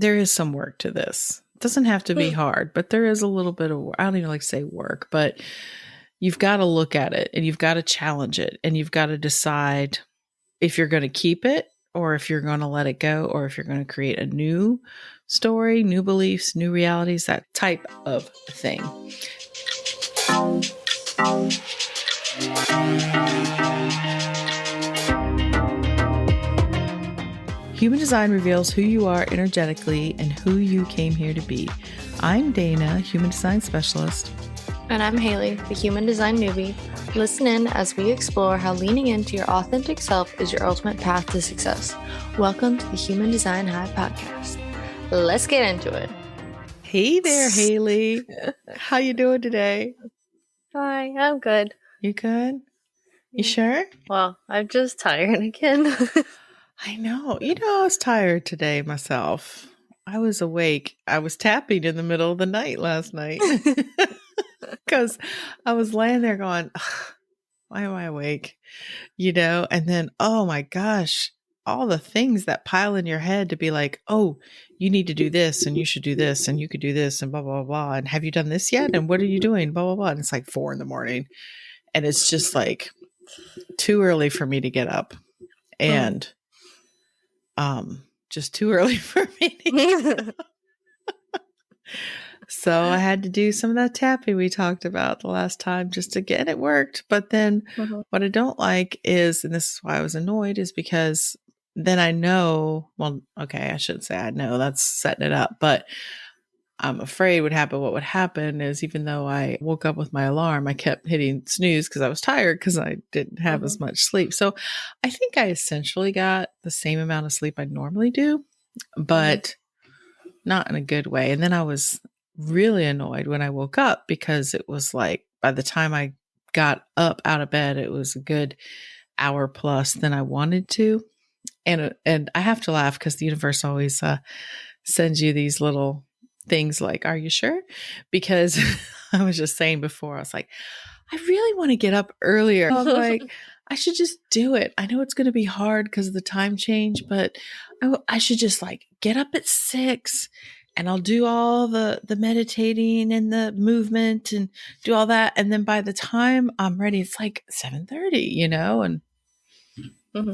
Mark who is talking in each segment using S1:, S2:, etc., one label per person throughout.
S1: there is some work to this. It doesn't have to be hard, but there is a little bit of, I don't even like to say work, but you've got to look at it and you've got to challenge it and you've got to decide if you're going to keep it or if you're going to let it go or if you're going to create a new story, new beliefs, new realities, that type of thing. Human design reveals who you are energetically and who you came here to be. I'm Dana, human design specialist.
S2: And I'm Haley, the human design newbie. Listen in as we explore how leaning into your authentic self is your ultimate path to success. Welcome to the Human Design Hive podcast. Let's get into it.
S1: Hey there, Haley. How you doing today?
S2: Hi, I'm good.
S1: You good? You sure?
S2: Well, I'm just tired again.
S1: I know. I was tired today myself. I was awake. I was tapping in the middle of the night last night because I was laying there going, why am I awake? And then, oh my gosh, all the things that pile in your head to be like, oh, you need to do this and you should do this and you could do this and blah, blah, blah. And have you done this yet? And what are you doing? Blah, blah, blah. And it's like 4 a.m. And it's just like too early for me to get up. And just too early for me. So I had to do some of that tapping we talked about the last time just to get it worked. But then what I don't like is, and this is why I was annoyed, is because then I know, well, okay, I shouldn't say I know, that's setting it up, but I'm afraid what would happen is even though I woke up with my alarm, I kept hitting snooze because I was tired because I didn't have as much sleep. So I think I essentially got the same amount of sleep I normally do, but not in a good way. And then I was really annoyed when I woke up because it was like by the time I got up out of bed, it was a good hour plus than I wanted to. And I have to laugh because the universe always sends you these little things like, are you sure? Because I was just saying before, I was like, I really want to get up earlier. I'm like, I should just do it. I know it's going to be hard because of the time change, but I should just like get up at 6 and I'll do all the meditating and the movement and do all that. And then by the time I'm ready, it's like 7:30, and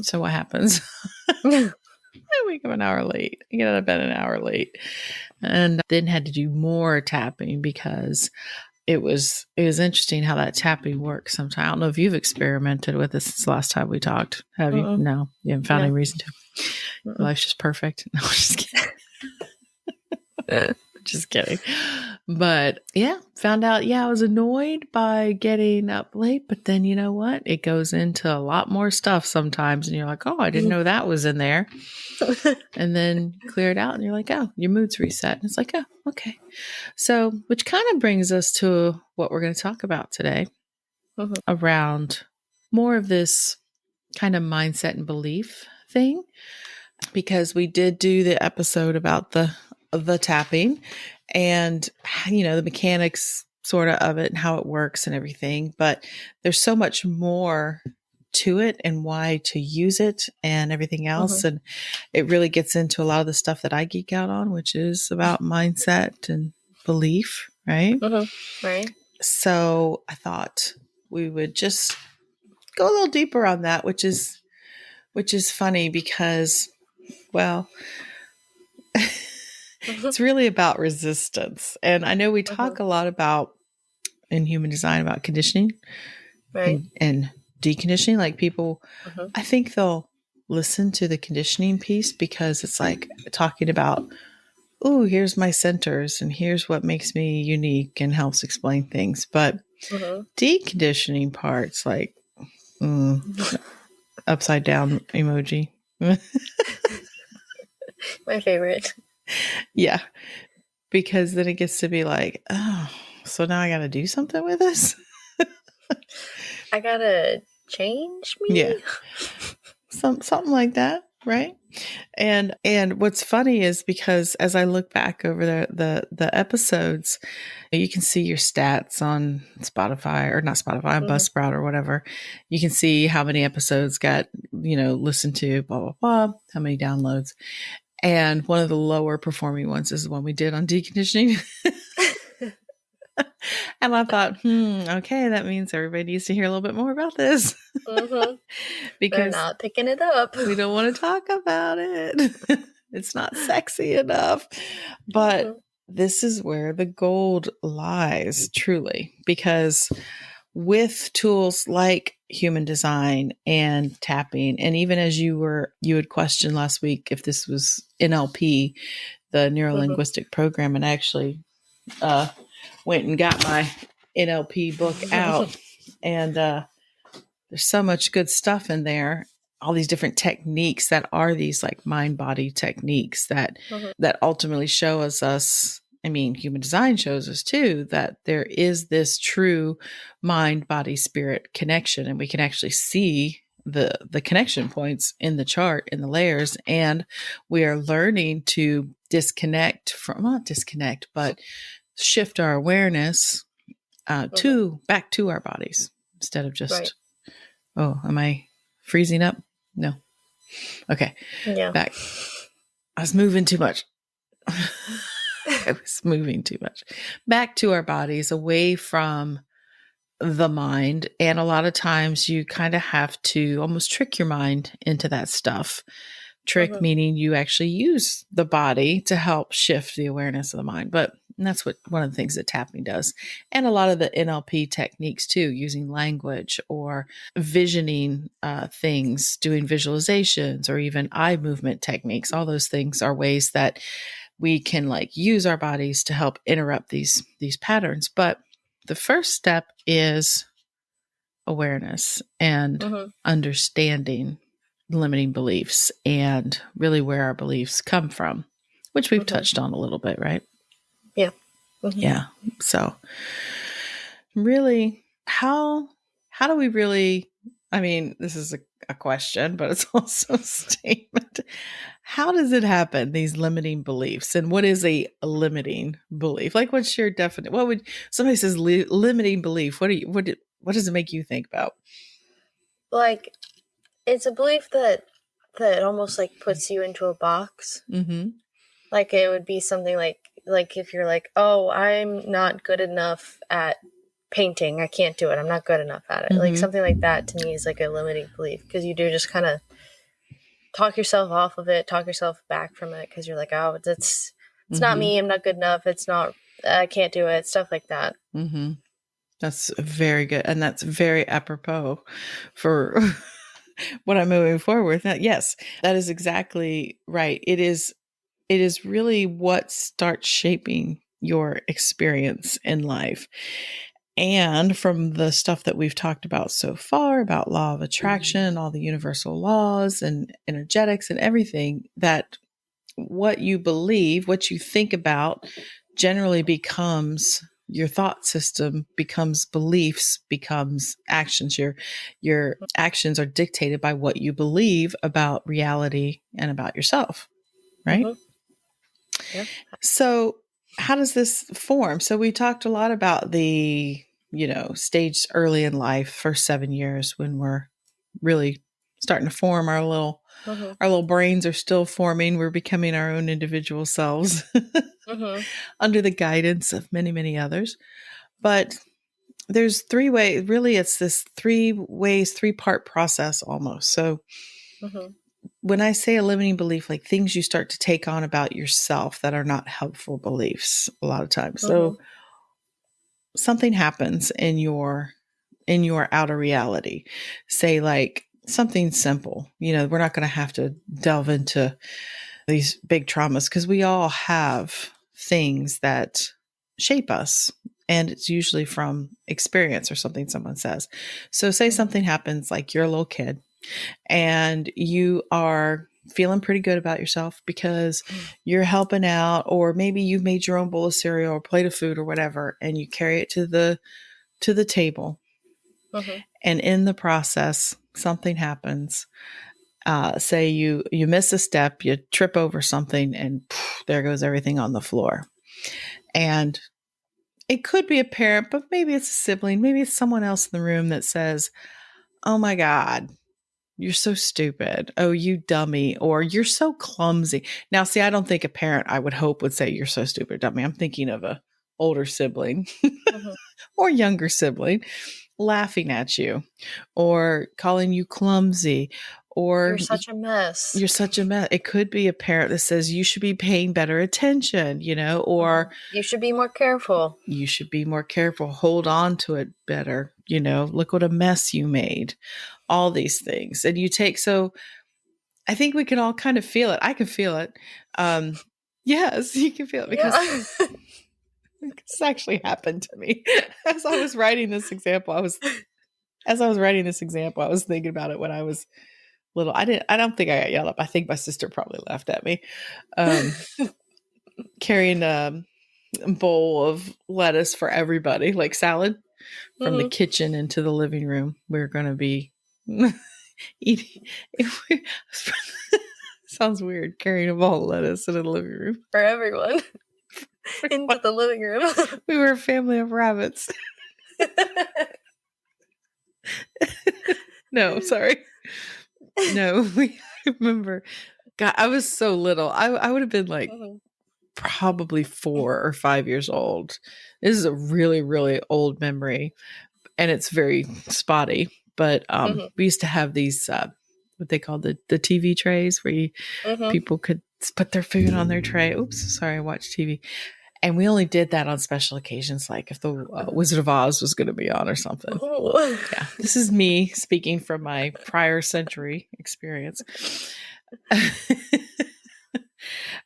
S1: so what happens? I wake up an hour late. I get out of bed an hour late. And then had to do more tapping because it was interesting how that tapping works sometimes. I don't know if you've experimented with this since the last time we talked. Have you? No, you haven't found any reason to. Life's just perfect. No, I'm just kidding. Just kidding. But yeah, found out, I was annoyed by getting up late, but then you know what? It goes into a lot more stuff sometimes. And you're like, oh, I didn't know that was in there. And then clear it out and you're like, oh, your mood's reset. And it's like, oh, okay. So, which kind of brings us to what we're going to talk about today around more of this kind of mindset and belief thing, because we did do the episode about the tapping and, the mechanics sort of it and how it works and everything. But there's so much more to it and why to use it and everything else. And it really gets into a lot of the stuff that I geek out on, which is about mindset and belief, right?
S2: Right.
S1: So I thought we would just go a little deeper on that, which is funny because, well, it's really about resistance. And I know we talk a lot about in human design about conditioning,
S2: right,
S1: and deconditioning. Like people, I think they'll listen to the conditioning piece because it's like talking about, oh, here's my centers and here's what makes me unique and helps explain things. But deconditioning parts, like upside down emoji.
S2: My favorite.
S1: Yeah, because then it gets to be like, oh, so now I got to do something with this.
S2: I gotta change me.
S1: Yeah, something like that, right? And what's funny is because as I look back over the episodes, you can see your stats on Spotify or not Spotify, Buzzsprout or whatever. You can see how many episodes got listened to, blah blah blah, how many downloads. And one of the lower performing ones is the one we did on deconditioning. And I thought, okay, that means everybody needs to hear a little bit more about this.
S2: They're
S1: Because
S2: not picking it up.
S1: we don't want to talk about it. It's not sexy enough. But this is where the gold lies, truly, because with tools like human design and tapping, and even as you had questioned last week if this was NLP, the neuro linguistic program, and I actually went and got my NLP book out, and there's so much good stuff in there. All these different techniques that are these like mind body techniques that ultimately show us. I mean, human design shows us too that there is this true mind body spirit connection, and we can actually see the connection points in the chart in the layers, and we are learning to not disconnect, but shift our awareness back to our bodies instead of just oh, am I freezing up? No. Okay.
S2: Yeah.
S1: Back. I was moving too much. I was moving too much. Back to our bodies, away from the mind. And a lot of times you kind of have to almost trick your mind into that stuff. Trick meaning you actually use the body to help shift the awareness of the mind. But that's one of the things that tapping does. And a lot of the NLP techniques too, using language or visioning things, doing visualizations, or even eye movement techniques. All those things are ways that we can like use our bodies to help interrupt these patterns. But the first step is awareness and understanding limiting beliefs and really where our beliefs come from, which we've touched on a little bit, right?
S2: Yeah.
S1: Yeah. So really, how do we really, I mean, this is a question, but it's also a statement. How does it happen, these limiting beliefs? And what is a limiting belief? Like, what's your definition? What would somebody says limiting belief? What does it make you think about?
S2: Like, it's a belief that almost like puts you into a box. Like it would be something like if you're like, oh, I'm not good enough at painting, I can't do it, I'm not good enough at it. Like something like that to me is like a limiting belief, because you do just kind of talk yourself off of it, talk yourself back from it, because you're like, oh, it's not me, I'm not good enough, it's not, I can't do it, stuff like that.
S1: That's very good, and that's very apropos for what I'm moving forward with. Yes, that is exactly right. It is really what starts shaping your experience in life. And from the stuff that we've talked about so far about law of attraction, all the universal laws and energetics and everything, that what you believe, what you think about generally becomes your thought system, becomes beliefs, becomes actions. Your actions are dictated by what you believe about reality and about yourself, right?
S2: Yeah.
S1: So how does this form? So we talked a lot about the, stage early in life, first 7 years, when we're really starting to form our little brains are still forming. We're becoming our own individual selves under the guidance of many, many others. But there's 3 ways, really, it's this 3-part process almost. So when I say a limiting belief, like things you start to take on about yourself that are not helpful beliefs a lot of times. So something happens in your outer reality. Say like something simple. We're not going to have to delve into these big traumas because we all have things that shape us. And it's usually from experience or something someone says. So say something happens, like you're a little kid and you are feeling pretty good about yourself because you're helping out, or maybe you've made your own bowl of cereal or plate of food or whatever, and you carry it to the table. And in the process, something happens. Say you miss a step, you trip over something, and there goes everything on the floor. And it could be a parent, but maybe it's a sibling, maybe it's someone else in the room that says, "Oh my God, You're so stupid. Oh, you dummy. Or you're so clumsy. Now, see, I don't think a parent, I would hope, would say you're so stupid, dummy. I'm thinking of a older sibling
S2: Mhm.
S1: or younger sibling laughing at you or calling you clumsy or
S2: You're such a mess.
S1: you're such a mess. It could be a parent that says you should be paying better attention, or
S2: You should be more careful.
S1: you should be more careful, hold on to it better, look what a mess you made, all these things. And so I think we can all kind of feel it. I can feel it. Yes, you can feel it because
S2: Yeah.
S1: this actually happened to me. As I was writing this example, I was thinking about it when I was little. I don't think I got yelled at. I think my sister probably laughed at me. Carrying a bowl of lettuce for everybody, like salad, from the kitchen into the living room. We're going to be eating. Sounds weird, carrying a bowl of lettuce in the living room.
S2: For everyone. Into the living room.
S1: We were a family of rabbits. No, sorry. No, I remember. God, I was so little. I would have been like probably 4 or 5 years old. This is a really, really old memory, and it's very spotty. But we used to have these what they call the TV trays where people could put their food on their tray. Oops, sorry, I watched TV. And we only did that on special occasions, like if the Wizard of Oz was going to be on or something.
S2: Ooh.
S1: Yeah, this is me speaking from my prior century experience.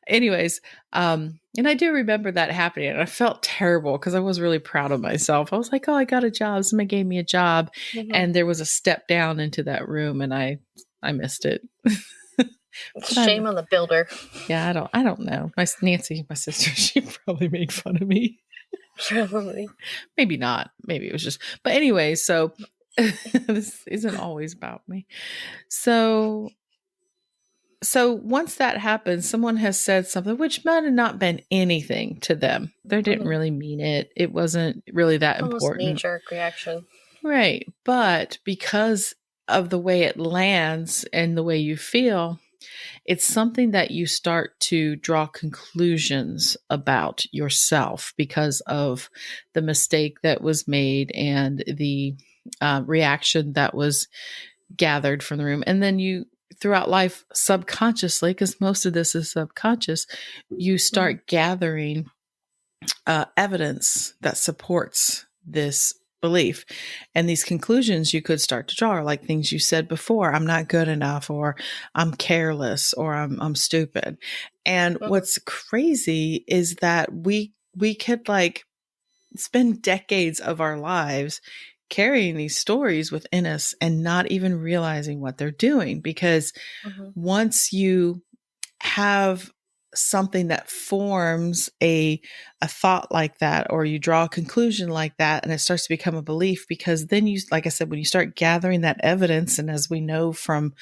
S1: Anyways, and I do remember that happening, and I felt terrible because I was really proud of myself. I was like, "Oh, I got a job. Somebody gave me a job," and there was a step down into that room, and I missed it.
S2: Shame on the builder.
S1: Yeah, I don't know. Nancy, my sister, she probably made fun of me.
S2: Probably.
S1: Maybe not. Maybe it was just. But anyway, so this isn't always about me. So once that happens, someone has said something which might have not been anything to them. They didn't really mean it. It wasn't really that
S2: Almost
S1: important.
S2: knee-jerk reaction.
S1: Right. But because of the way it lands and the way you feel, it's something that you start to draw conclusions about yourself because of the mistake that was made and the reaction that was gathered from the room. And then you, throughout life, subconsciously, because most of this is subconscious, you start gathering evidence that supports this belief. And these conclusions you could start to draw are like things you said before: I'm not good enough, or I'm careless, or I'm stupid. And what's crazy is that we could like spend decades of our lives carrying these stories within us and not even realizing what they're doing, because once you have something that forms a thought like that, or you draw a conclusion like that, and it starts to become a belief, because then you, like I said, when you start gathering that evidence, and as we know from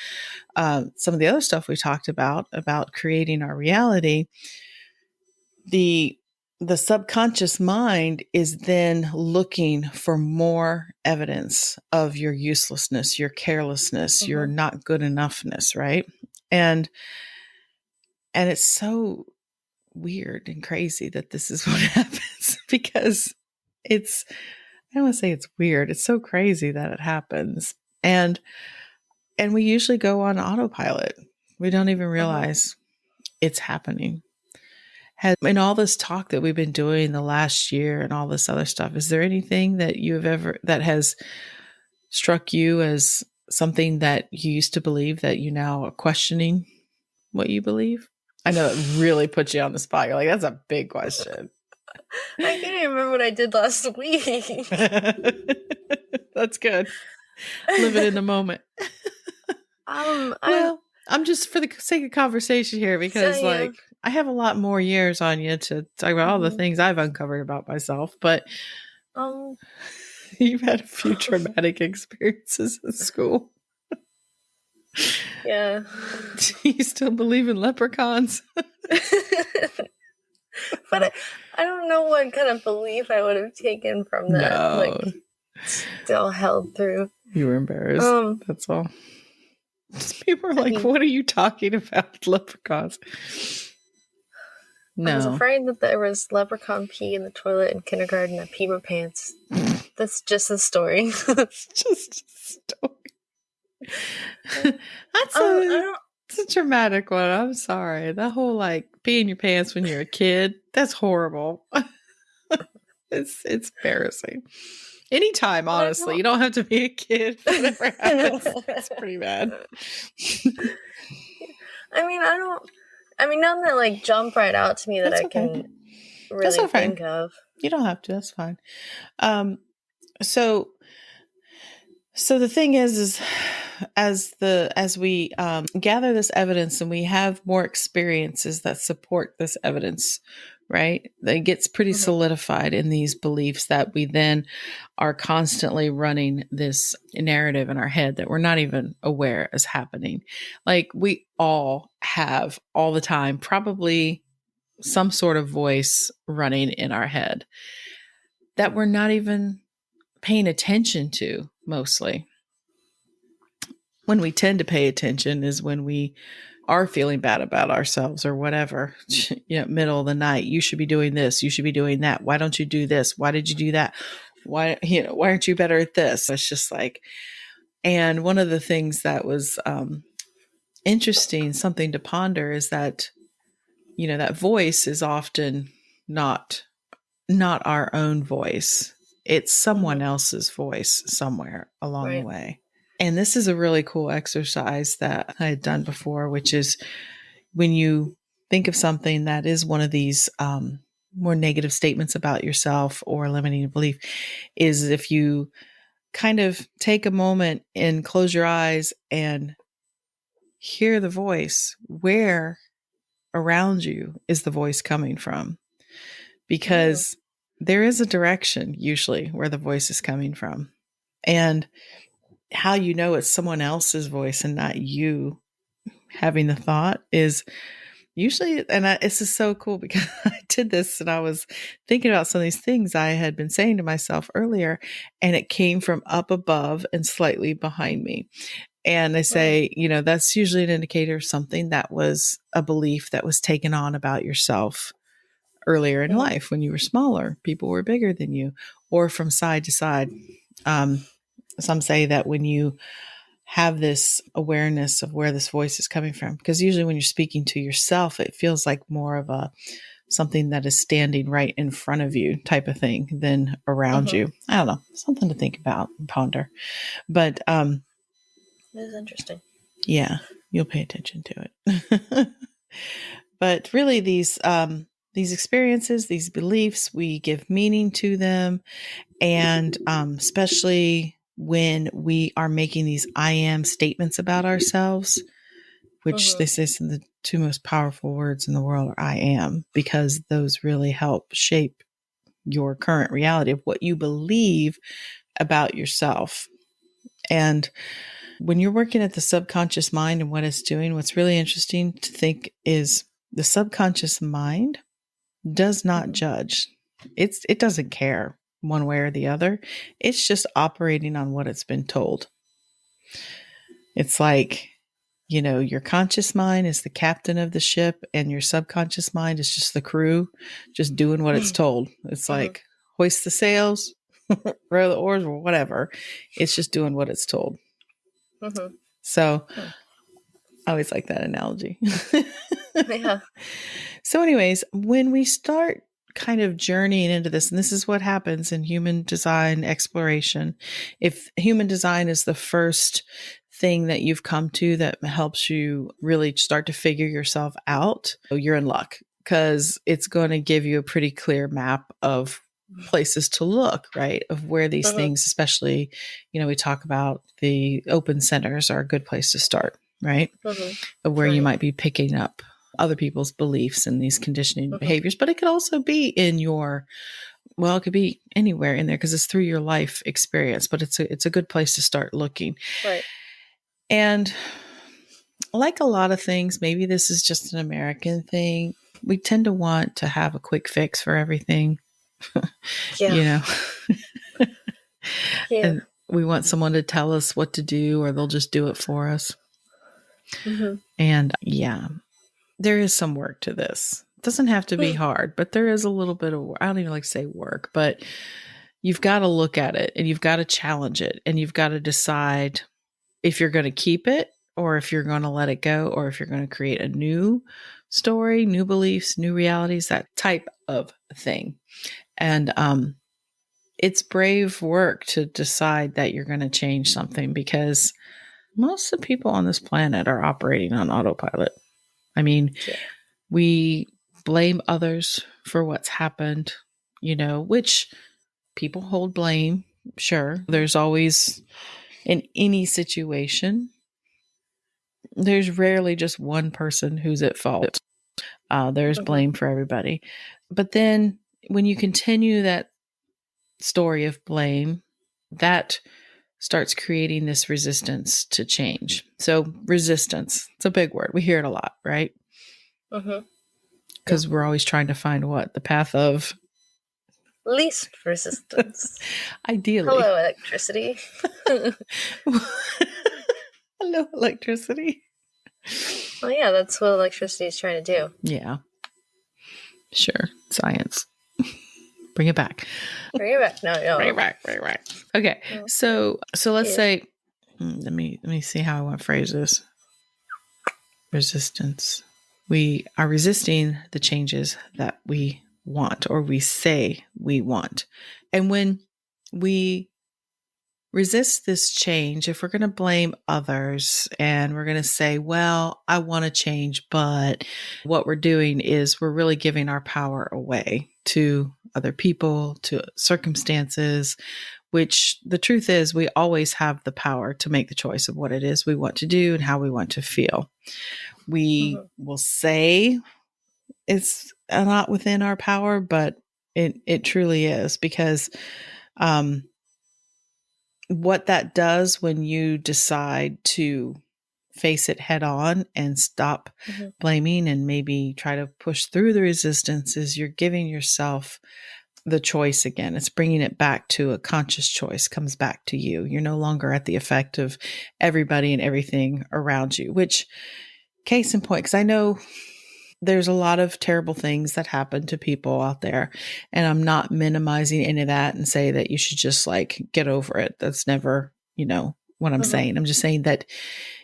S1: some of the other stuff we talked about creating our reality, the subconscious mind is then looking for more evidence of your uselessness, your carelessness, your not good enoughness, right? And it's so weird and crazy that this is what happens, because I don't want to say it's weird. It's so crazy that it happens. And we usually go on autopilot. We don't even realize it's happening. In all this talk that we've been doing the last year and all this other stuff, is there anything that that has struck you as something that you used to believe that you now are questioning what you believe? I know it really puts you on the spot. You're like, that's a big question.
S2: I can't even remember what I did last week.
S1: That's good. Living in the moment. Well, I'm just for the sake of conversation here, because like I have a lot more years on you to talk about all the things I've uncovered about myself, but you've had a few traumatic experiences in school.
S2: Yeah.
S1: Do you still believe in leprechauns?
S2: But I don't know what kind of belief I would have taken from that.
S1: No.
S2: Like, still held through.
S1: You were embarrassed. That's all. People are like, what are you talking about, leprechauns? No.
S2: I was afraid that there was leprechaun pee in the toilet in kindergarten. I peed my pants. That's just a story.
S1: It's just a story. It's a dramatic one. I'm sorry. That whole like peeing your pants when you're a kid, that's horrible. It's embarrassing. Anytime, honestly. You don't have to be a kid. Whatever happens, it's pretty bad.
S2: None that like jump right out to me that I can really think of.
S1: You don't have to. That's fine. So the thing is as we gather this evidence and we have more experiences that support this evidence, right? It gets pretty solidified in these beliefs that we then are constantly running this narrative in our head that we're not even aware is happening. Like we all have all the time, probably some sort of voice running in our head that we're not even paying attention to mostly. When we tend to pay attention is when we are feeling bad about ourselves or whatever, middle of the night, you should be doing this. You should be doing that. Why don't you do this? Why did you do that? Why aren't you better at this? It's just like, and one of the things that was interesting, something to ponder is that, that voice is often not our own voice. It's someone else's voice somewhere along the way. And this is a really cool exercise that I had done before, which is when you think of something that is one of these more negative statements about yourself or limiting a belief, is if you kind of take a moment and close your eyes and hear the voice. Where around you is the voice coming from? Because there is a direction usually where the voice is coming from. And how you know it's someone else's voice and not you having the thought is usually, and this is so cool because I did this and I was thinking about some of these things I had been saying to myself earlier, and it came from up above and slightly behind me. And I say, that's usually an indicator of something that was a belief that was taken on about yourself earlier in life when you were smaller. People were bigger than you, or from side to side. Some say that when you have this awareness of where this voice is coming from, because usually when you're speaking to yourself, it feels like more of something that is standing right in front of you type of thing than around you. I don't know, something to think about and ponder. But it
S2: is interesting.
S1: Yeah, you'll pay attention to it. But really, these experiences, these beliefs, we give meaning to them, and especially when we are making these I am statements about ourselves, which this is the two most powerful words in the world are I am, because those really help shape your current reality of what you believe about yourself. And when you're working at the subconscious mind and what it's doing, what's really interesting to think is the subconscious mind does not judge. It doesn't care one way or the other. It's just operating on what it's been told. It's like, your conscious mind is the captain of the ship and your subconscious mind is just the crew, just doing what it's told. It's like hoist the sails, row the oars, or whatever. It's just doing what it's told. So I always like that analogy.
S2: Yeah.
S1: So anyways, when we start kind of journeying into this, and this is what happens in human design exploration. If human design is the first thing that you've come to that helps you really start to figure yourself out, you're in luck, because it's going to give you a pretty clear map of places to look, right? Of where these things, especially, we talk about the open centers are a good place to start, right? Of where you might be picking up other people's beliefs and these conditioning behaviors, but it could also be in it could be anywhere in there because it's through your life experience, but it's a good place to start looking.
S2: Right.
S1: And like a lot of things, maybe this is just an American thing. We tend to want to have a quick fix for everything.
S2: Yeah.
S1: And we want someone to tell us what to do, or they'll just do it for us. And yeah, there is some work to this. It doesn't have to be hard, but there is a little bit of, I don't even like to say work, but you've got to look at it and you've got to challenge it and you've got to decide if you're going to keep it or if you're going to let it go or if you're going to create a new story, new beliefs, new realities, that type of thing. And it's brave work to decide that you're going to change something because most of the people on this planet are operating on autopilot. I mean, we blame others for what's happened, which people hold blame. Sure. There's always, in any situation, there's rarely just one person who's at fault. There's blame for everybody. But then when you continue that story of blame, that starts creating this resistance to change. So resistance, it's a big word. We hear it a lot, right? Because we're always trying to find what? The path of
S2: least resistance.
S1: Ideally.
S2: Hello, electricity.
S1: Hello, electricity.
S2: Well, yeah, that's what electricity is trying to do.
S1: Yeah. Sure. Science. Bring it back.
S2: Bring it back. No.
S1: Bring it back. Bring it back. Okay. So let's say, let me see how I want to phrase this. Resistance. We are resisting the changes that we want or we say we want. And when we resist this change, if we're going to blame others and we're going to say, well, I want to change, but what we're doing is we're really giving our power away to other people, to circumstances, which the truth is we always have the power to make the choice of what it is we want to do and how we want to feel. We will say it's not within our power, but it truly is, because what that does when you decide to face it head on and stop blaming and maybe try to push through the resistance is you're giving yourself the choice again. It's bringing it back to a conscious choice, comes back to you. You're no longer at the effect of everybody and everything around you, which, case in point, because I know there's a lot of terrible things that happen to people out there, and I'm not minimizing any of that and say that you should just get over it. That's never, what I'm saying. I'm just saying that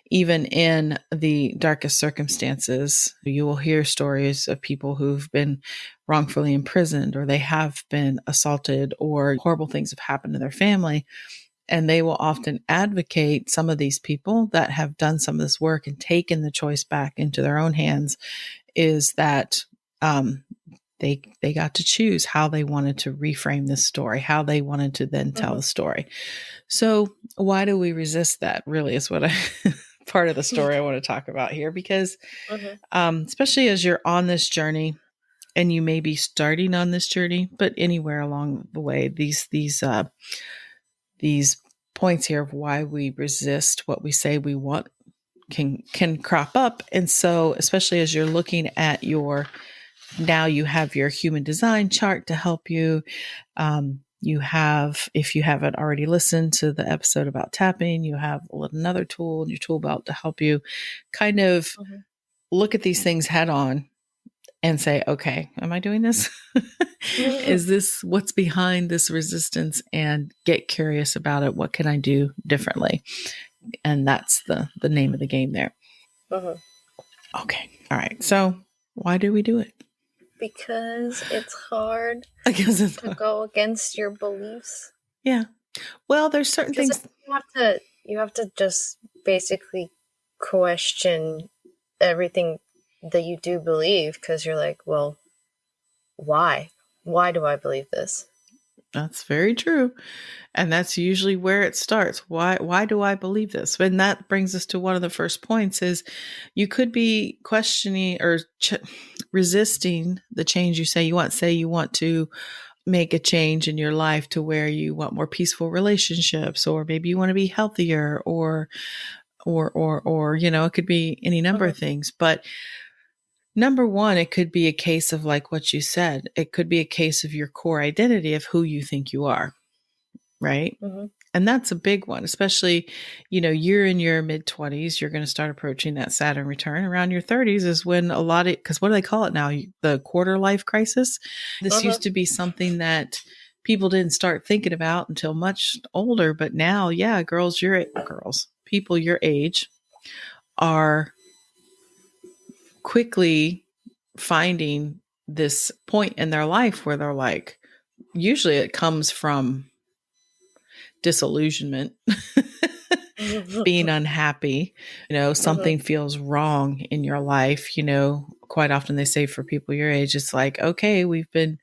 S1: even in the darkest circumstances, you will hear stories of people who've been wrongfully imprisoned, or they have been assaulted, or horrible things have happened to their family. And they will often advocate, some of these people that have done some of this work and taken the choice back into their own hands, is that they got to choose how they wanted to reframe this story, how they wanted to then tell the story. So why do we resist that? Really is what part of the story I want to talk about here, because especially as you're on this journey, and you may be starting on this journey, but anywhere along the way, these points here of why we resist what we say we want can crop up. And so, especially as you're looking at now you have your human design chart to help you. You have, if you haven't already listened to the episode about tapping, you have another tool in your tool belt to help you kind of look at these things head on and say, okay, am I doing this? Is this what's behind this resistance? And get curious about it. What can I do differently? And that's the name of the game there. Okay. All right. So why do we do it?
S2: Because it's hard to go against your beliefs.
S1: Yeah. Well, there's certain things
S2: you have to just basically question everything that you do believe, because you're like, well, why? Why do I believe this?
S1: That's very true. And that's usually where it starts. Why do I believe this? And that brings us to one of the first points is you could be questioning or resisting the change you say you want. Say you want to make a change in your life to where you want more peaceful relationships, or maybe you want to be healthier, or it could be any number of things. But number one, it could be a case of like what you said. It could be a case of your core identity of who you think you are. Right. And that's a big one, especially, you're in your mid 20s, you're going to start approaching that Saturn return. Around your 30s is when a lot of, because what do they call it now? The quarter life crisis. This used to be something that people didn't start thinking about until much older. But now, yeah, people your age are quickly finding this point in their life where they're like, usually it comes from disillusionment, being unhappy, something feels wrong in your life. Quite often they say for people your age, it's like, okay, we've been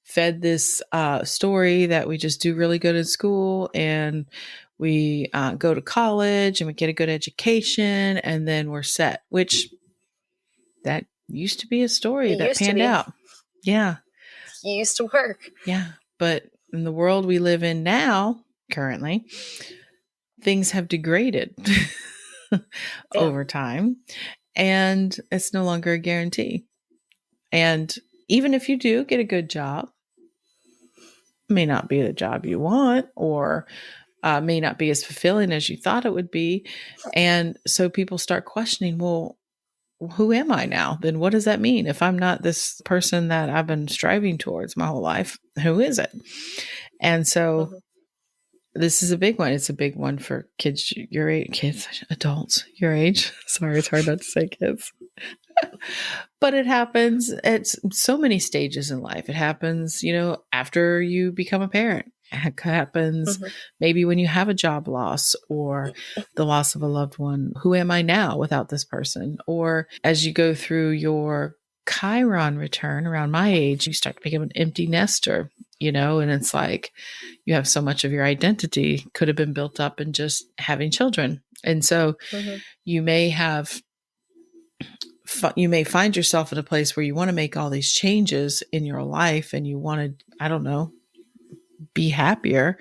S1: fed this story that we just do really good in school, and we go to college and we get a good education, and then we're set, which that used to be a story
S2: It
S1: that
S2: used to
S1: panned
S2: be.
S1: out. Yeah.
S2: It used to work.
S1: Yeah. But in the world we live in now, currently, things have degraded over time, and it's no longer a guarantee. And even if you do get a good job, it may not be the job you want, or may not be as fulfilling as you thought it would be. And so people start questioning, well, who am I now? Then what does that mean? If I'm not this person that I've been striving towards my whole life, who is it? And so this is a big one. It's a big one for kids your age, adults your age. Sorry, it's hard not to say kids. But it happens at so many stages in life. It happens, after you become a parent. It happens maybe when you have a job loss or the loss of a loved one. Who am I now without this person? Or as you go through your Chiron return around my age, you start to become an empty nester, and it's like you have so much of your identity could have been built up in just having children. And so you may find yourself in a place where you want to make all these changes in your life and you want to, I don't know, be happier.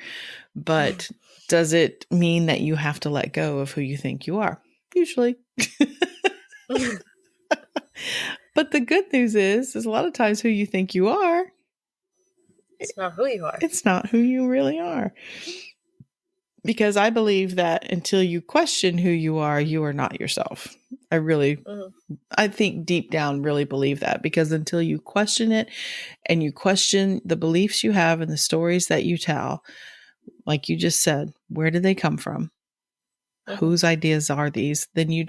S1: But does it mean that you have to let go of who you think you are? Usually. But the good news is a lot of times who you think you are,
S2: it's not who you are.
S1: It's not who you really are. Because I believe that until you question who you are not yourself. I think deep down really believe that, because until you question it and you question the beliefs you have and the stories that you tell, like you just said, where did they come from? Whose ideas are these? Then I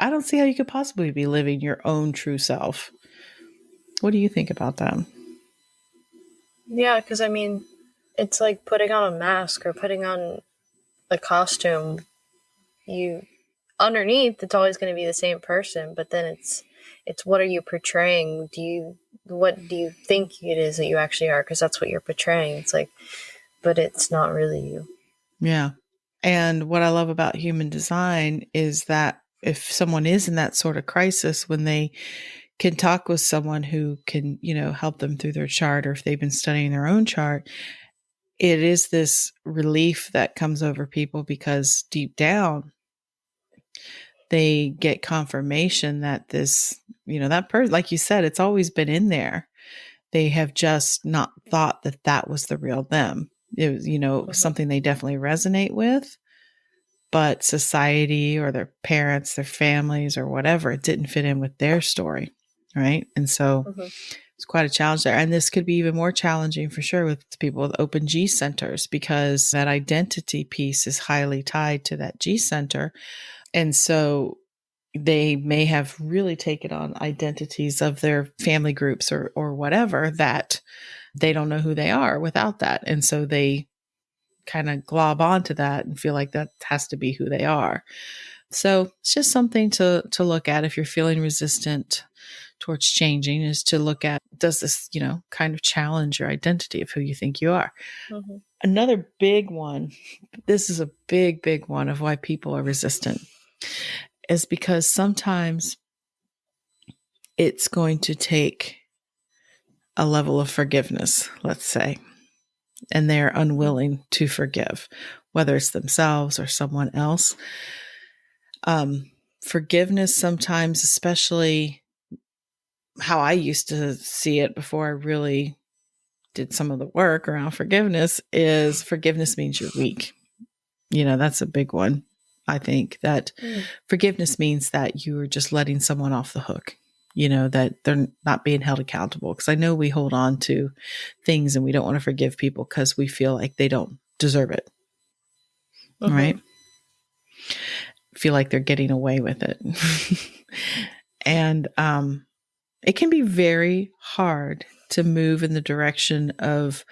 S1: don't see how you could possibly be living your own true self. What do you think about that?
S2: Yeah, because it's like putting on a mask or putting on a costume. Underneath, it's always going to be the same person, but then it's what are you portraying? What do you think it is that you actually are? Because that's what you're portraying. It's like, but it's not really you.
S1: Yeah. And what I love about human design is that if someone is in that sort of crisis, when they can talk with someone who can, help them through their chart, or if they've been studying their own chart, it is this relief that comes over people, because deep down, they get confirmation that this, that person, like you said, it's always been in there. They have just not thought that that was the real them. It was, something they definitely resonate with, but society or their parents, their families or whatever, it didn't fit in with their story. Right. And so it's quite a challenge there. And this could be even more challenging for sure with people with open G centers, because that identity piece is highly tied to that G center. And so they may have really taken on identities of their family groups or whatever, that they don't know who they are without that. And so they kind of glob onto that and feel like that has to be who they are. So it's just something to look at if you're feeling resistant towards changing, is to look at, does this, kind of challenge your identity of who you think you are? Another big one, this is a big, big one of why people are resistant, is because sometimes it's going to take a level of forgiveness, let's say, and they're unwilling to forgive, whether it's themselves or someone else. Forgiveness sometimes, especially how I used to see it before I really did some of the work around forgiveness is forgiveness means you're weak. That's a big one. I think that forgiveness means that you are just letting someone off the hook, that they're not being held accountable. Because I know we hold on to things and we don't want to forgive people because we feel like they don't deserve it. Right? Feel like they're getting away with it. And it can be very hard to move in the direction of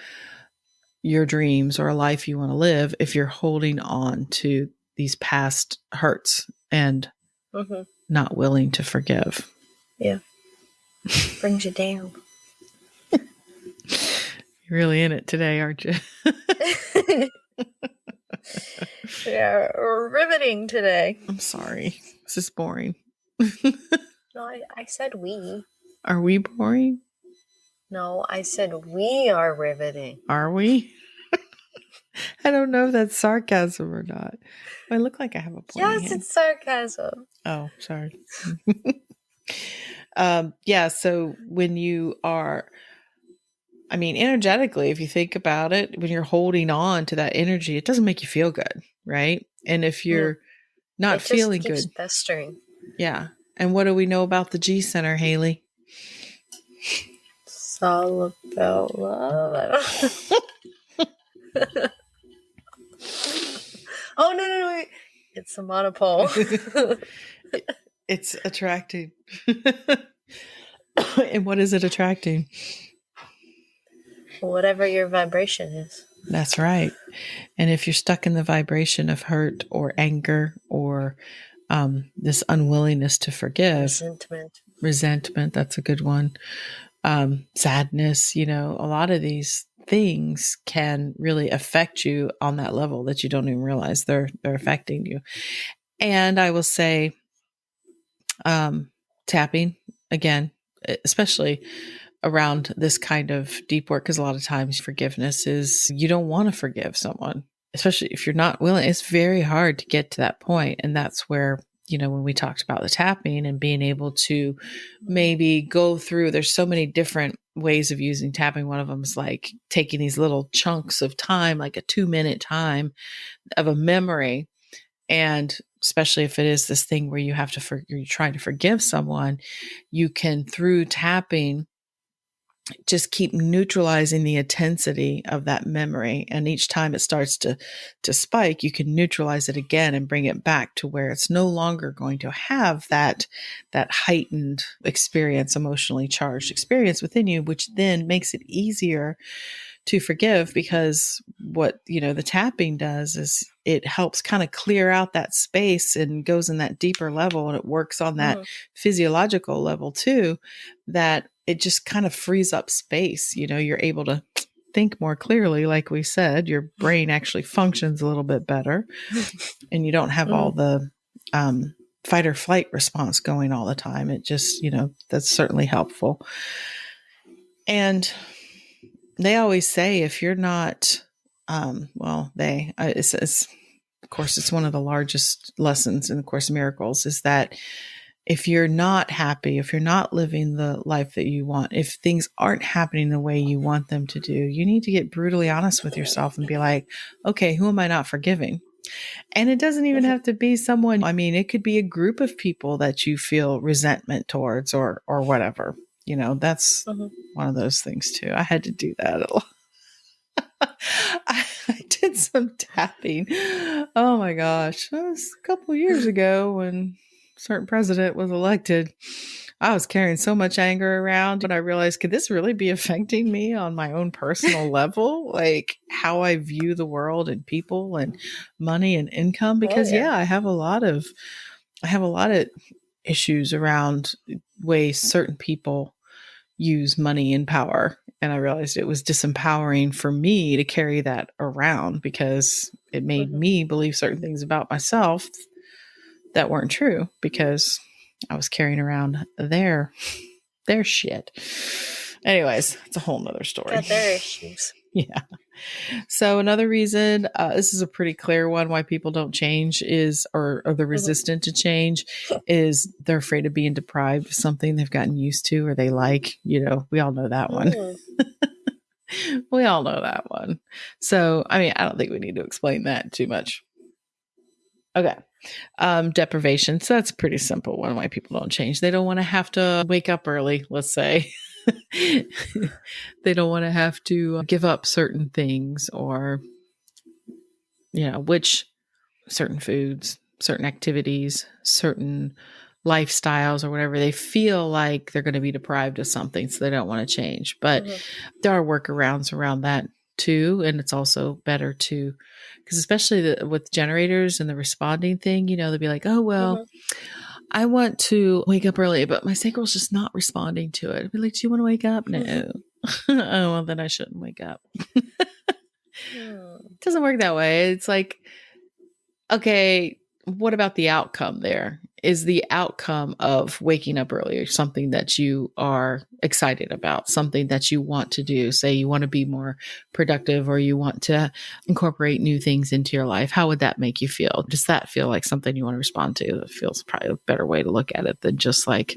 S1: your dreams or a life you want to live if you're holding on to these past hurts and not willing to forgive.
S2: Yeah. Brings you down.
S1: You're really in it today, aren't you?
S2: Yeah, riveting today.
S1: I'm sorry. This is boring.
S2: No, I said we.
S1: Are we boring?
S2: No, I said we are riveting.
S1: Are we? I don't know if that's sarcasm or not. I look like I have a point.
S2: Yes, it's sarcasm.
S1: Oh, sorry. So when you are, energetically, if you think about it, when you're holding on to that energy, it doesn't make you feel good, right? And if you're not feeling good,
S2: keeps festering.
S1: Yeah. And what do we know about the G Center, Haley?
S2: It's all about love. Oh, no, wait. It's a monopole.
S1: It's attracting. And what is it attracting?
S2: Whatever your vibration is.
S1: That's right. And if you're stuck in the vibration of hurt or anger or this unwillingness to forgive. Resentment, that's a good one. Sadness, a lot of these things can really affect you on that level that you don't even realize they're affecting you. And I will say, tapping again, especially around this kind of deep work, because a lot of times forgiveness is you don't want to forgive someone, especially if you're not willing. It's very hard to get to that point. And that's where, when we talked about the tapping and being able to maybe go through, there's so many different ways of using tapping. One of them is like taking these little chunks of time, like a 2-minute time of a memory. And especially if it is this thing where you have to, you're trying to forgive someone, you can, through tapping, just keep neutralizing the intensity of that memory. And each time it starts to spike, you can neutralize it again and bring it back to where it's no longer going to have that heightened experience, emotionally charged experience within you, which then makes it easier to forgive, because what, the tapping does is it helps kind of clear out that space and goes in that deeper level, and it works on that physiological level too, that it just kind of frees up space. You're able to think more clearly. Like we said, your brain actually functions a little bit better, and you don't have all the fight or flight response going all the time. It just, that's certainly helpful. And they always say, if you're not, it says, of course, it's one of the largest lessons in the Course in Miracles, is that if you're not happy, if you're not living the life that you want, if things aren't happening the way you want them to do, you need to get brutally honest with yourself and be like, okay, who am I not forgiving? And it doesn't even have to be someone. It could be a group of people that you feel resentment towards or whatever. That's one of those things too. I had to do that a lot. I did some tapping. Oh my gosh. That was a couple of years ago when a certain president was elected. I was carrying so much anger around, and I realized, could this really be affecting me on my own personal level? Like how I view the world and people and money and income? Because I have a lot of issues around ways certain people use money and power. And I realized it was disempowering for me to carry that around, because it made me believe certain things about myself that weren't true, because I was carrying around their shit. Anyways, it's a whole nother story.
S2: Got their issues.
S1: Yeah. So another reason, this is a pretty clear one, why people don't change or they're resistant to change, is they're afraid of being deprived of something they've gotten used to or they like. We all know that one. We all know that one. So, I mean, I don't think we need to explain that too much. Okay. Deprivation. So that's pretty simple. One why people don't change. They don't want to have to wake up early, let's say. They don't want to have to give up certain things or, which certain foods, certain activities, certain lifestyles or whatever. They feel like they're going to be deprived of something, so they don't want to change. But there are workarounds around that too. And it's also better to, because especially with generators and the responding thing, they'll be like, oh, well, I want to wake up early, but my sacral's just not responding to it. I'd be like, do you want to wake up? No. Oh, well, then I shouldn't wake up. It doesn't work that way. It's like, okay, what about the outcome there? Is the outcome of waking up earlier something that you are excited about, something that you want to do? Say you want to be more productive or you want to incorporate new things into your life. How would that make you feel? Does that feel like something you want to respond to? It feels probably a better way to look at it than just like,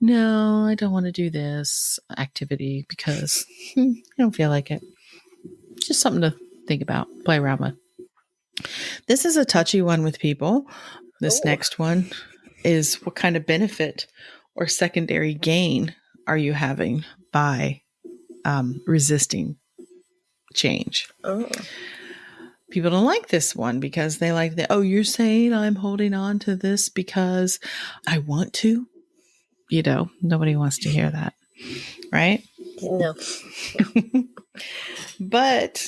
S1: no, I don't want to do this activity because I don't feel like it. Just something to think about, play around with. This is a touchy one with people. This next one is, what kind of benefit or secondary gain are you having by resisting change? People don't like this one because they like the, oh, you're saying I'm holding on to this because I want to? Nobody wants to hear that, right?
S2: No.
S1: But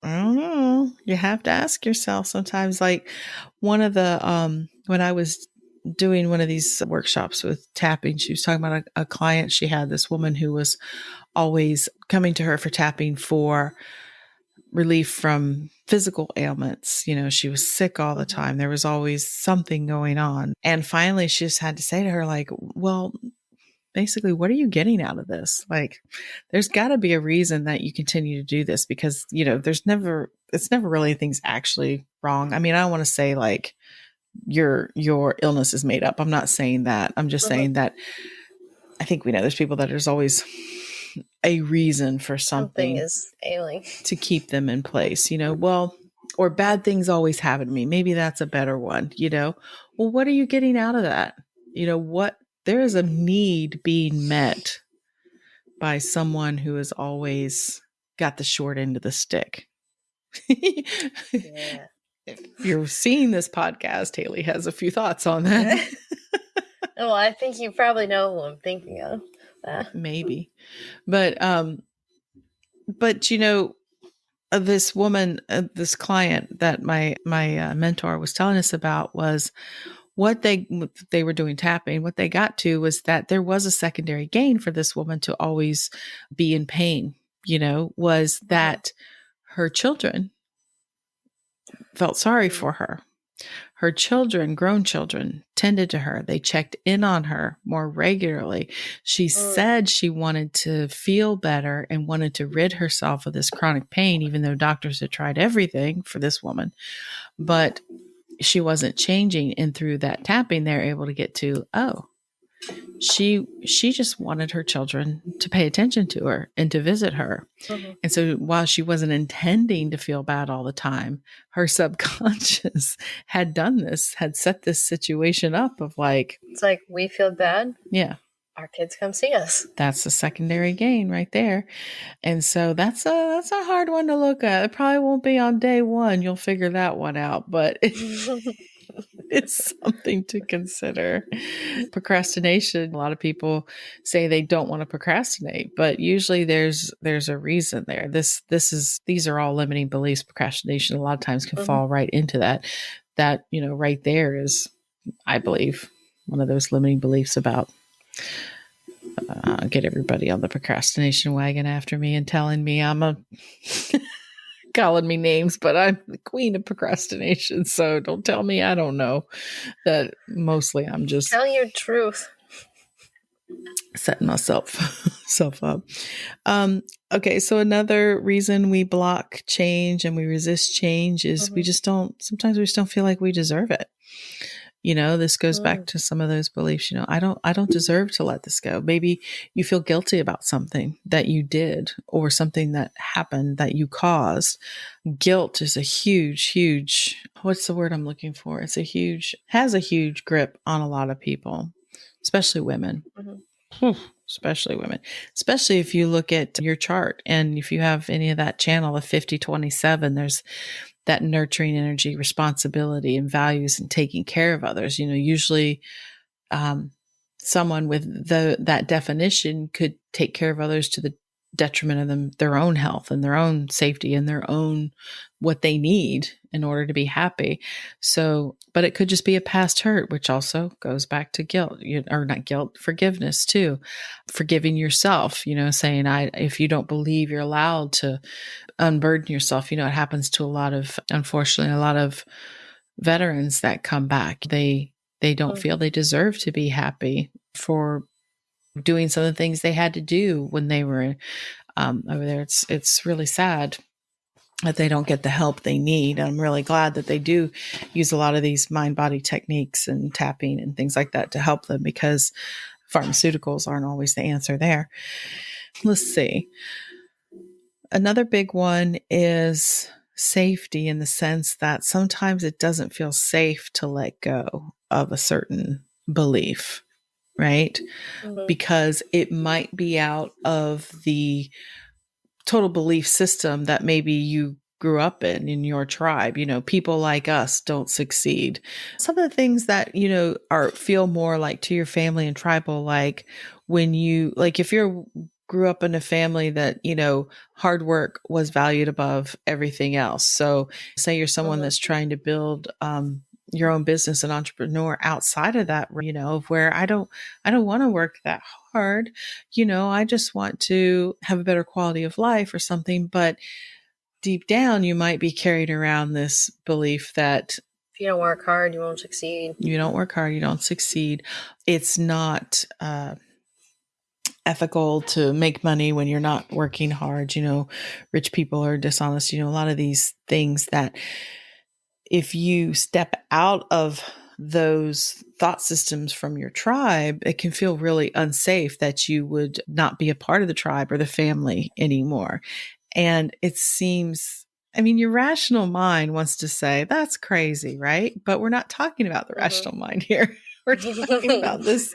S1: I don't know. You have to ask yourself sometimes, like one of the, when I was doing one of these workshops with tapping, she was talking about a client. She had this woman who was always coming to her for tapping for relief from physical ailments. She was sick all the time. There was always something going on. And finally she just had to say to her, like, well, basically, what are you getting out of this? Like, there's got to be a reason that you continue to do this because, it's never really anything's actually wrong. I mean, I don't want to say like your illness is made up. I'm not saying that. I'm just saying that I think we know there's people that there's always a reason for something
S2: is ailing
S1: to keep them in place, or bad things always happen to me. Maybe that's a better one, well, what are you getting out of that? There is a need being met by someone who has always got the short end of the stick.
S2: Yeah.
S1: If you're seeing this podcast, Haley has a few thoughts on that.
S2: Well, I think you probably know who I'm thinking of.
S1: Maybe. But this woman, this client that my mentor was telling us about was what they were doing tapping. What they got to was that there was a secondary gain for this woman to always be in pain, was that her children felt sorry for her. Her children, grown children, tended to her. They checked in on her more regularly. She said she wanted to feel better and wanted to rid herself of this chronic pain, even though doctors had tried everything for this woman. But she wasn't changing. And through that tapping, they're able to get to, oh, she just wanted her children to pay attention to her and to visit her. And so while she wasn't intending to feel bad all the time, her subconscious had done this, had set this situation up of like,
S2: it's like, we feel bad.
S1: Yeah.
S2: Our kids come see us.
S1: That's a secondary gain right there. And so that's a hard one to look at. It probably won't be on day one. You'll figure that one out, but it's something to consider. Procrastination. A lot of people say they don't want to procrastinate, but usually there's a reason there. These are all limiting beliefs. Procrastination a lot of times can fall right into that. That, right there is, I believe, one of those limiting beliefs about get everybody on the procrastination wagon after me and telling me calling me names, but I'm the queen of procrastination. So don't tell me I don't know. That mostly I'm just
S2: tell your truth,
S1: setting myself up. Okay, so another reason we block change and we resist change is sometimes we just don't feel like we deserve it. This goes back to some of those beliefs, I don't deserve to let this go. Maybe you feel guilty about something that you did or something that happened that you caused. Guilt is a huge, what's the word I'm looking for? Has a huge grip on a lot of people, especially women. Especially women, especially if you look at your chart and if you have any of that channel of 5027, there's that nurturing energy, responsibility, and values, and taking care of others. Usually someone with that definition could take care of others to the detriment of their own health and their own safety and their own what they need in order to be happy. So, but it could just be a past hurt, which also goes back to guilt, or not guilt, forgiveness too. Forgiving yourself, saying, if you don't believe you're allowed to unburden yourself, it happens to unfortunately, a lot of veterans that come back. They don't feel they deserve to be happy for doing some of the things they had to do when they were over there. It's really sad that they don't get the help they need. I'm really glad that they do use a lot of these mind-body techniques and tapping and things like that to help them, because pharmaceuticals aren't always the answer there. Let's see. Another big one is safety, in the sense that sometimes it doesn't feel safe to let go of a certain belief, right? Because it might be out of the total belief system that maybe you grew up in your tribe. People like us don't succeed. Some of the things that, feel more like to your family and tribal, like when if you're grew up in a family that, hard work was valued above everything else. So say you're someone that's trying to build, your own business, an entrepreneur outside of that, of where I don't want to work that hard. I just want to have a better quality of life or something. But deep down, you might be carried around this belief that
S2: if you don't work hard, you won't succeed.
S1: You don't work hard, you don't succeed. It's not ethical to make money when you're not working hard. Rich people are dishonest. A lot of these things that if you step out of those thought systems from your tribe, it can feel really unsafe that you would not be a part of the tribe or the family anymore. And it seems, your rational mind wants to say, that's crazy, right? But we're not talking about the rational mind here. We're talking about this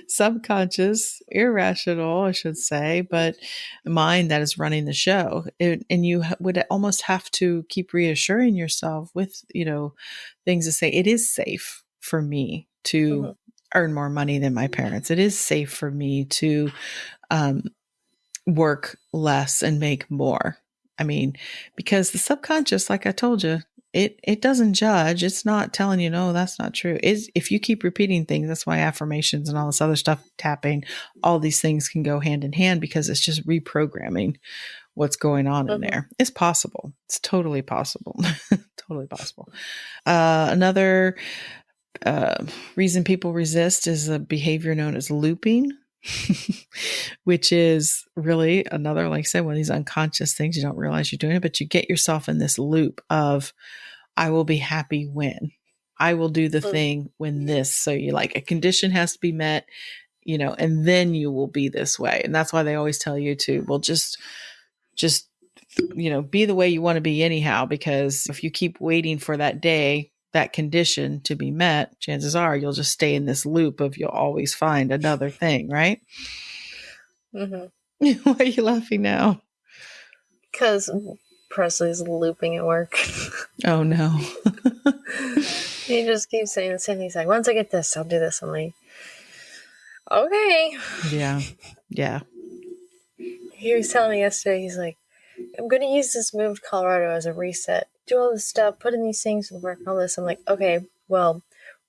S1: subconscious, irrational, I should say, but mind that is running the show. And you would almost have to keep reassuring yourself with, things to say, it is safe for me to earn more money than my parents. It is safe for me to work less and make more. Because the subconscious, like I told you, it doesn't judge. It's not telling you, no, that's not true. If you keep repeating things, that's why affirmations and all this other stuff, tapping, all these things can go hand in hand, because it's just reprogramming what's going on in there. It's possible. It's totally possible. Totally possible. Another reason people resist is a behavior known as looping. Which is really another, like I said, one of these unconscious things. You don't realize you're doing it, but you get yourself in this loop of, I will be happy when I will do the thing when this. So you a condition has to be met, and then you will be this way. And that's why they always tell you to, well, just, be the way you want to be anyhow, because if you keep waiting for that day, that condition to be met, chances are you'll just stay in this loop of you'll always find another thing, right? Why are you laughing now?
S2: Because Presley's looping at work.
S1: Oh no.
S2: He just keeps saying the same thing. He's like, once I get this, I'll do this. I'm like, okay.
S1: Yeah.
S2: He was telling me yesterday, he's like, I'm going to use this move to Colorado as a reset. Do all this stuff, put in these things and work, all this. I'm like, okay, well,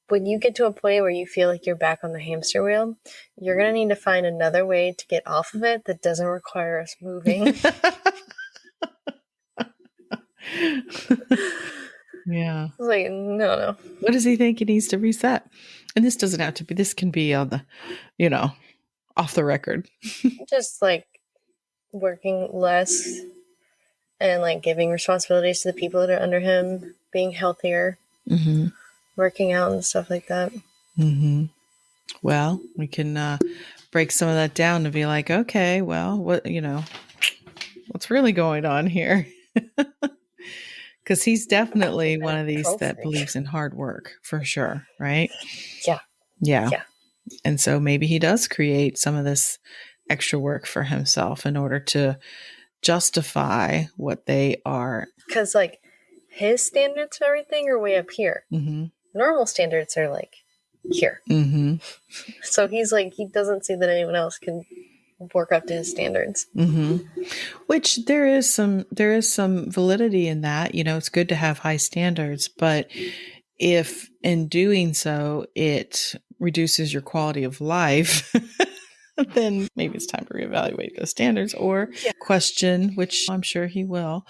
S2: when you get to a point where you feel like you're back on the hamster wheel, you're going to need to find another way to get off of it that doesn't require us moving.
S1: Yeah.
S2: I was like, no.
S1: What does he think he needs to reset? And this doesn't have to be, this can be on the, off the record.
S2: Just working less and giving responsibilities to the people that are under him, being healthier. working out and stuff like that.
S1: Mm-hmm. Well, we can break some of that down to be like, okay, well, what's really going on here? Because he's definitely one of these that believes in hard work for sure, right?
S2: Yeah.
S1: Yeah. And so maybe he does create some of this extra work for himself in order to justify what they are.
S2: Because, like, his standards for everything are way up here.
S1: Mm-hmm.
S2: Normal standards are, like, here.
S1: Mm-hmm.
S2: So he's like, he doesn't see that anyone else can work up to his standards.
S1: Mm-hmm. Which there is some validity in that. It's good to have high standards, but if in doing so it reduces your quality of life, then maybe it's time to reevaluate those standards or question, which I'm sure he will,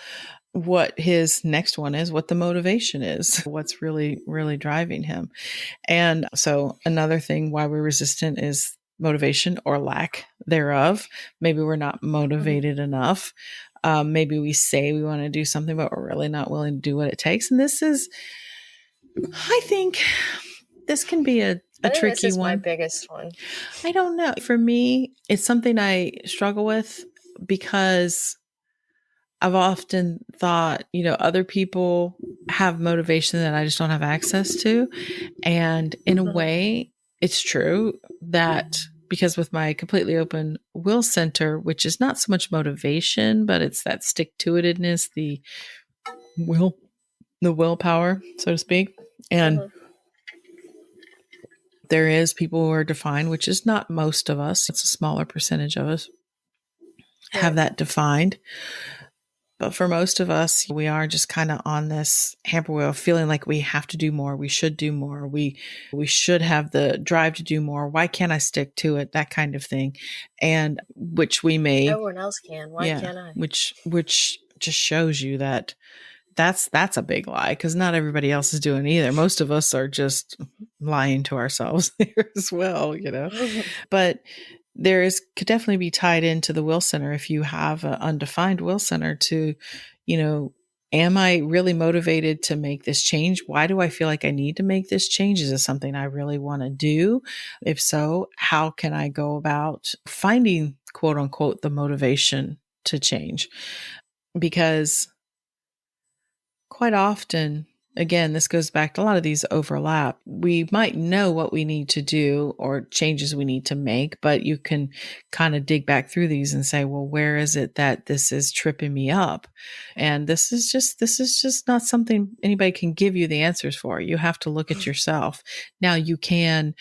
S1: what his next one is, what the motivation is, what's really, really driving him. And so another thing why we're resistant is motivation or lack thereof. Maybe we're not motivated enough. Maybe we say we want to do something, but we're really not willing to do what it takes. And I think this can be a tricky
S2: this is
S1: one.
S2: My biggest one.
S1: I don't know. For me, it's something I struggle with because I've often thought, other people have motivation that I just don't have access to. And in a way, it's true that because with my completely open will center, which is not so much motivation, but it's that stick-to-itiveness, the willpower, so to speak. And there is people who are defined, which is not most of us. It's a smaller percentage of us have that defined. But for most of us, we are just kind of on this hamster wheel, feeling like we have to do more. We should do more. We should have the drive to do more. Why can't I stick to it? That kind of thing. And which we may.
S2: Everyone else can. Why can't I?
S1: Which just shows you that that's a big lie, because not everybody else is doing either. Most of us are just lying to ourselves there as well, But could definitely be tied into the will center. If you have an undefined will center to, am I really motivated to make this change? Why do I feel like I need to make this change? Is it something I really want to do? If so, how can I go about finding, quote unquote, the motivation to change? Because quite often, again, this goes back to a lot of these overlap. We might know what we need to do or changes we need to make, but you can kind of dig back through these and say, well, where is it that this is tripping me up? And this is just not something anybody can give you the answers for. You have to look at yourself. Now you can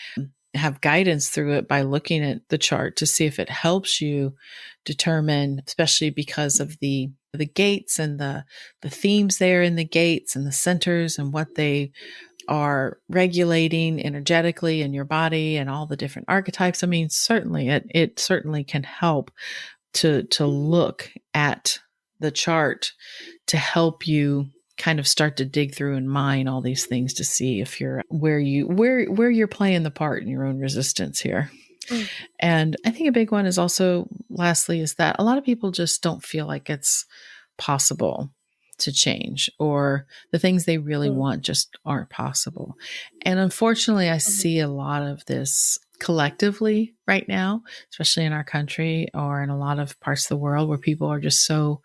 S1: have guidance through it by looking at the chart to see if it helps you determine, especially because of the gates and the themes there in the gates and the centers and what they are regulating energetically in your body and all the different archetypes. I mean, certainly it certainly can help to look at the chart to help you kind of start to dig through and mine all these things to see if you're where you're playing the part in your own resistance here. And I think a big one is also, lastly, is that a lot of people just don't feel like it's possible to change, or the things they really want just aren't possible. And unfortunately, I see a lot of this collectively right now, especially in our country or in a lot of parts of the world where people are just so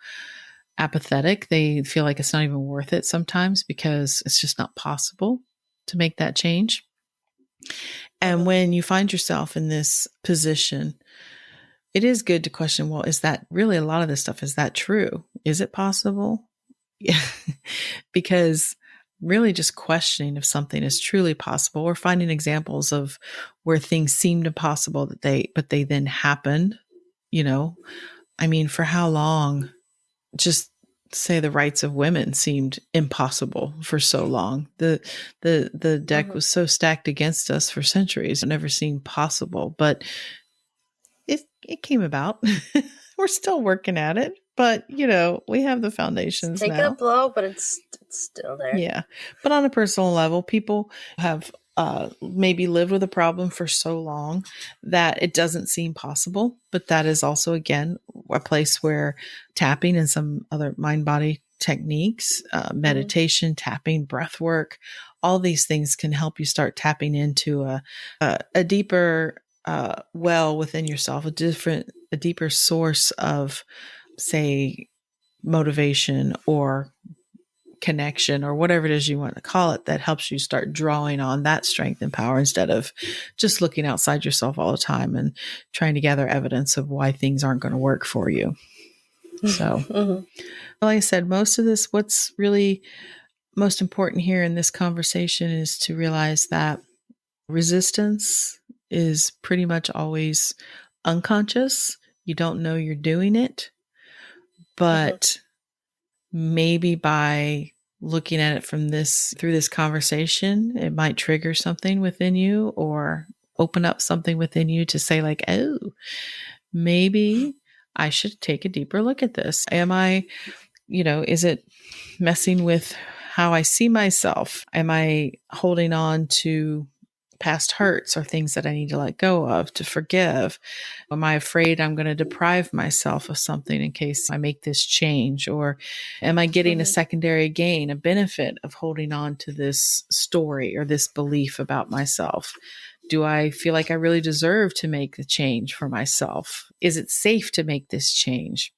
S1: apathetic. They feel like it's not even worth it sometimes because it's just not possible to make that change. And when you find yourself in this position, it is good to question, well, is that really a lot of this stuff? Is that true? Is it possible? Yeah. Because really just questioning if something is truly possible, or finding examples of where things seemed impossible but they then happened, I mean, for how long? Just say the rights of women seemed impossible for so long. The deck was so stacked against us for centuries. It never seemed possible, but it came about. We're still working at it, but we have the foundations now.
S2: It's taken a blow, but it's still there.
S1: Yeah. But on a personal level, people have maybe lived with a problem for so long that it doesn't seem possible. But that is also, again, a place where tapping and some other mind-body techniques, meditation, tapping, breath work. All these things can help you start tapping into a deeper well within yourself, a deeper source of, say, motivation or connection or whatever it is you want to call it, that helps you start drawing on that strength and power instead of just looking outside yourself all the time and trying to gather evidence of why things aren't going to work for you. So, like I said, most of this, what's really most important here in this conversation is to realize that resistance is pretty much always unconscious. You don't know you're doing it, but maybe by looking at it through this conversation, it might trigger something within you or open up something within you to say like, oh, maybe I should take a deeper look at this. Am I, is it messing with how I see myself? Am I holding on to past hurts or things that I need to let go of, to forgive? Am I afraid I'm going to deprive myself of something in case I make this change? Or am I getting a secondary gain, a benefit of holding on to this story or this belief about myself? Do I feel like I really deserve to make the change for myself? Is it safe to make this change?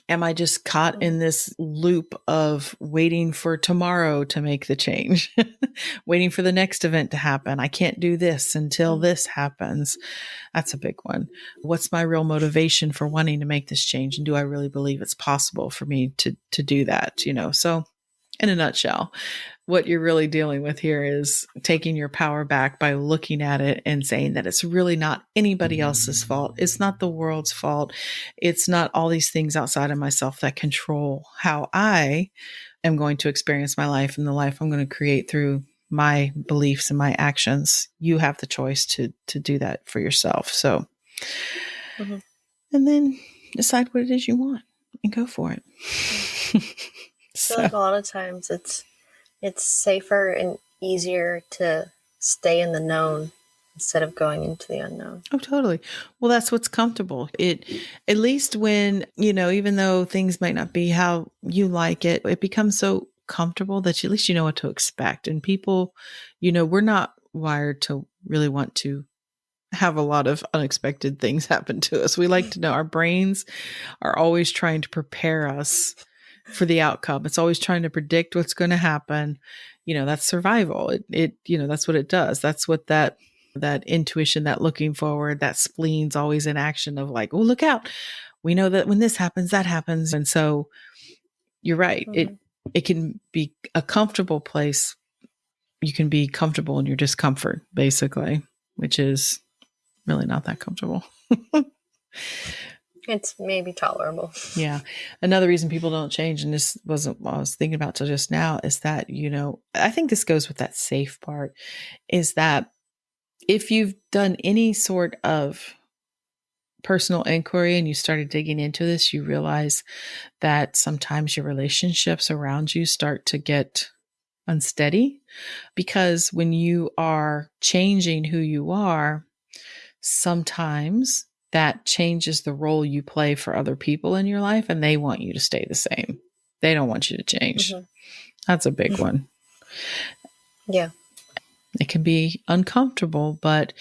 S1: Am I just caught in this loop of waiting for tomorrow to make the change, waiting for the next event to happen? I can't do this until this happens. That's a big one. What's my real motivation for wanting to make this change? And do I really believe it's possible for me to do that? So in a nutshell, what you're really dealing with here is taking your power back by looking at it and saying that it's really not anybody else's fault. It's not the world's fault. It's not all these things outside of myself that control how I am going to experience my life and the life I'm going to create through my beliefs and my actions. You have the choice to do that for yourself. So, and then decide what it is you want and go for it.
S2: I feel like a lot of times it's safer and easier to stay in the known instead of going into the unknown.
S1: Oh, totally. Well, that's what's comfortable. At least when, even though things might not be how you like it, it becomes so comfortable that at least you know what to expect. And people, we're not wired to really want to have a lot of unexpected things happen to us. We like to know. Our brains are always trying to prepare us for the outcome. It's always trying to predict what's going to happen. That's survival. That's what it does. That's what that intuition, that looking forward, that spleen's always in action of like, oh, look out. We know that when this happens, that happens. And so you're right. It can be a comfortable place. You can be comfortable in your discomfort, basically, which is really not that comfortable.
S2: It's maybe tolerable.
S1: Yeah. Another reason people don't change, and this wasn't what I was thinking about till just now, is that, I think this goes with that safe part, is that if you've done any sort of personal inquiry and you started digging into this, you realize that sometimes your relationships around you start to get unsteady, because when you are changing who you are, sometimes that changes the role you play for other people in your life, and they want you to stay the same. They don't want you to change. That's a big one.
S2: Yeah.
S1: It can be uncomfortable, but,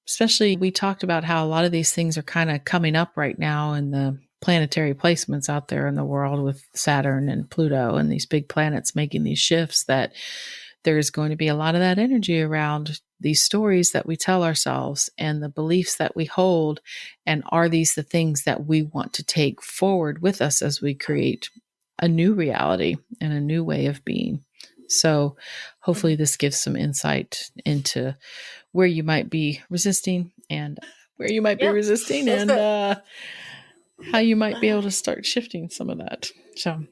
S1: especially we talked about how a lot of these things are kind of coming up right now in the planetary placements out there in the world with Saturn and Pluto and these big planets making these shifts, that there's going to be a lot of that energy around these stories that we tell ourselves and the beliefs that we hold. And are these the things that we want to take forward with us as we create a new reality and a new way of being? So hopefully this gives some insight into where you might be resisting and where you might be resisting and how you might be able to start shifting some of that. So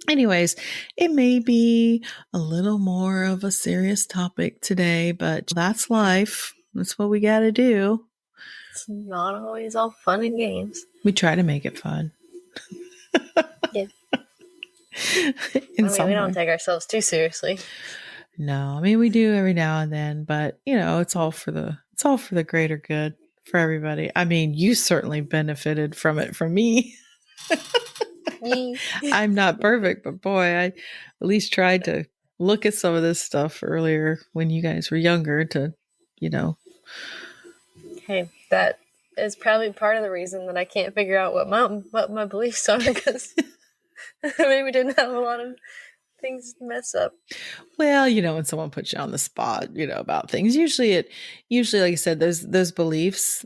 S1: anyways, it may be a little more of a serious topic today, but that's life. That's what we got to do.
S2: It's not always all fun and games.
S1: We try to make it fun.
S2: Yeah. We don't take ourselves too seriously.
S1: No, we do every now and then, but it's all for the greater good for everybody. You certainly benefited from it from me. I'm not perfect, but boy, I at least tried to look at some of this stuff earlier when you guys were younger to,
S2: Hey, that is probably part of the reason that I can't figure out what my beliefs are, because maybe didn't have a lot of things mess up.
S1: Well, when someone puts you on the spot, about things, usually like I said, those beliefs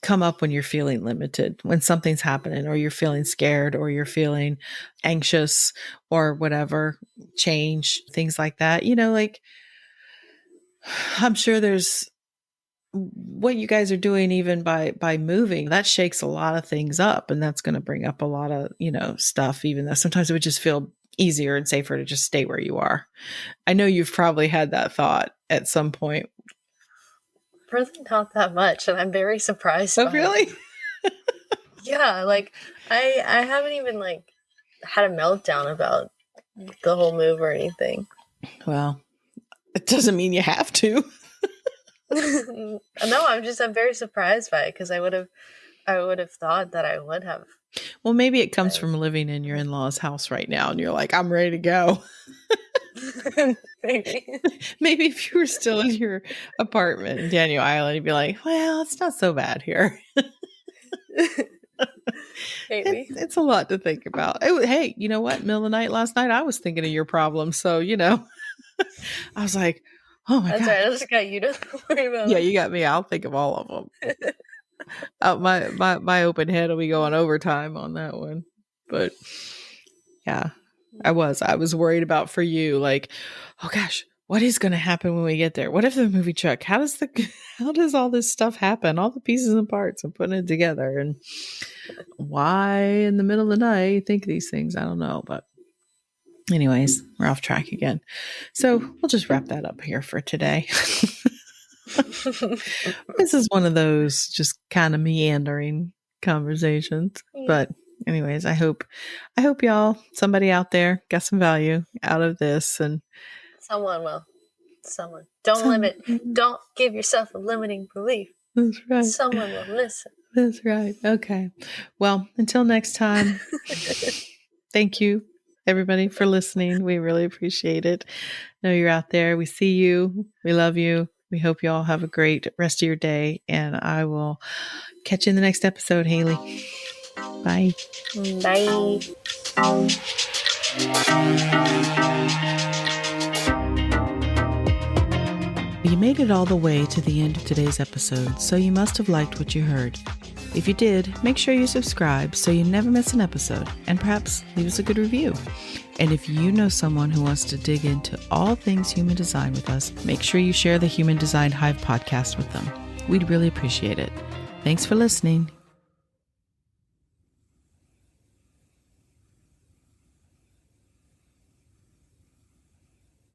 S1: come up when you're feeling limited, when something's happening, or you're feeling scared, or you're feeling anxious, or whatever, change, things like that. Like I'm sure there's what you guys are doing, even by moving, that shakes a lot of things up, and that's going to bring up a lot of, stuff, even though sometimes it would just feel easier and safer to just stay where you are. I know you've probably had that thought at some point.
S2: Really not that much, and I'm very surprised.
S1: Oh, really?
S2: Yeah, like I haven't even had a meltdown about the whole move or anything.
S1: Well, it doesn't mean you have to.
S2: No, I'm very surprised by it, because I would have thought that I would have.
S1: Well, maybe it comes from living in your in-laws' house right now, and you're like, I'm ready to go. Maybe if you were still in your apartment in Daniel Island, you'd be like, well, it's not so bad here.
S2: Maybe.
S1: It's a lot to think about. Hey, you know what? Middle of the night last night, I was thinking of your problem. So, I was like, oh my God.
S2: That's right. I just got you to worry about.
S1: Yeah, you got me. I'll think of all of them. My open head will be going overtime on that one. But yeah, I was worried about for you, like, oh gosh, what is going to happen when we get there? What if the movie truck, how does all this stuff happen? All the pieces and parts and putting it together, and why in the middle of the night think these things? I don't know. But anyways, we're off track again. So we'll just wrap that up here for today. This is one of those just kind of meandering conversations. But anyways, I hope y'all, somebody out there, got some value out of this, and
S2: someone will. Don't give yourself a limiting belief.
S1: That's right.
S2: Someone will listen.
S1: That's right. Okay. Well, until next time, thank you, everybody, for listening. We really appreciate it. I know you're out there. We see you. We love you. We hope you all have a great rest of your day, and I will catch you in the next episode, Haley. Bye.
S2: Bye.
S1: You made it all the way to the end of today's episode, so you must have liked what you heard. If you did, make sure you subscribe so you never miss an episode, and perhaps leave us a good review. And if you know someone who wants to dig into all things human design with us, make sure you share the Human Design Hive podcast with them. We'd really appreciate it. Thanks for listening.